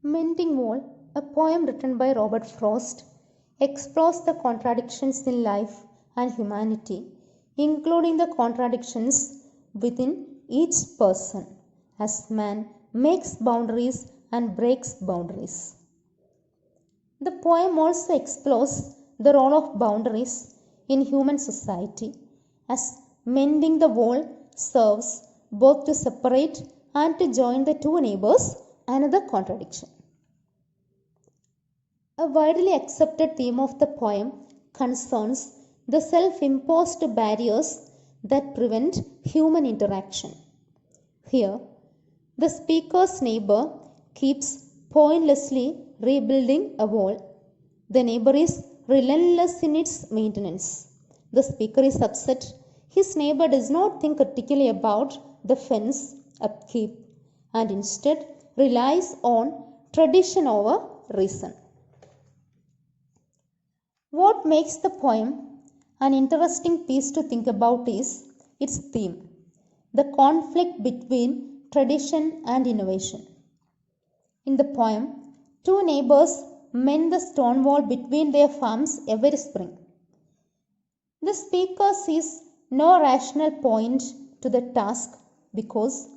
Mending Wall, a poem written by Robert Frost, explores the contradictions in life and humanity, including the contradictions within each person, as man makes boundaries and breaks boundaries. The poem also explores the role of boundaries in human society, as mending the wall serves both to separate and to join the two neighbors, another contradiction. A widely accepted theme of the poem concerns the self-imposed barriers that prevent human interaction. Here, the speaker's neighbor keeps pointlessly rebuilding a wall. The neighbor is relentless in its maintenance. The speaker is upset. His neighbor does not think critically about the fence upkeep and instead relies on tradition over reason. What makes the poem an interesting piece to think about is its theme, the conflict between tradition and innovation. In the poem, two neighbors mend the stone wall between their farms every spring. The speaker sees no rational point to the task because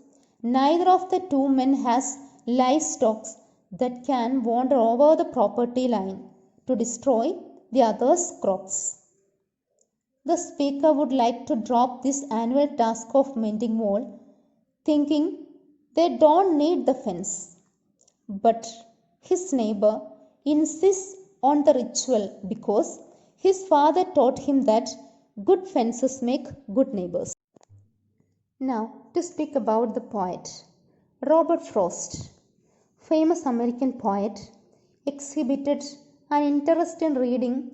neither of the two men has livestock that can wander over the property line to destroy the other's crops. The speaker would like to drop this annual task of mending wall, thinking they don't need the fence. But his neighbor insists on the ritual because his father taught him that good fences make good neighbors. Now, to speak about the poet, Robert Frost, famous American poet, exhibited an interest in reading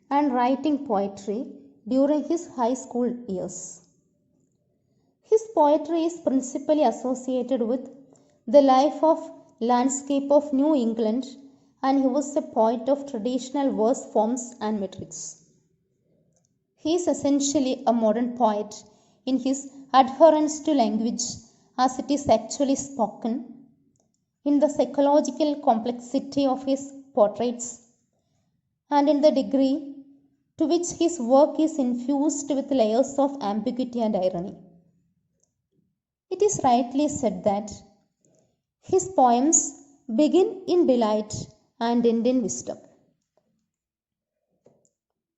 and writing poetry during his high school years. His poetry is principally associated with the life of landscape of New England, and he was a poet of traditional verse forms and metrics. He is essentially a modern poet in his adherence to language as it is actually spoken, in the psychological complexity of his portraits, and in the degree to which his work is infused with layers of ambiguity and irony. It is rightly said that his poems begin in delight and end in wisdom.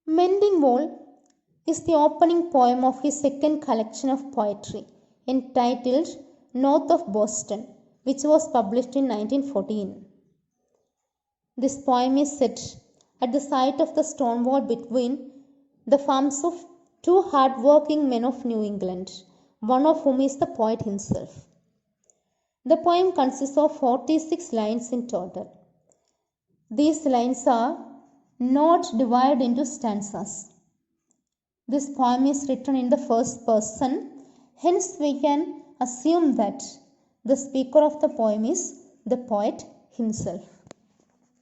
Mending Wall is the opening poem of his second collection of poetry entitled North of Boston, which was published in 1914. This poem is set at the site of the stone wall between the farms of two hard-working men of New England, one of whom is the poet himself. The poem consists of 46 lines in total. These lines are not divided into stanzas. This poem is written in the first person, hence we can assume that the speaker of the poem is the poet himself.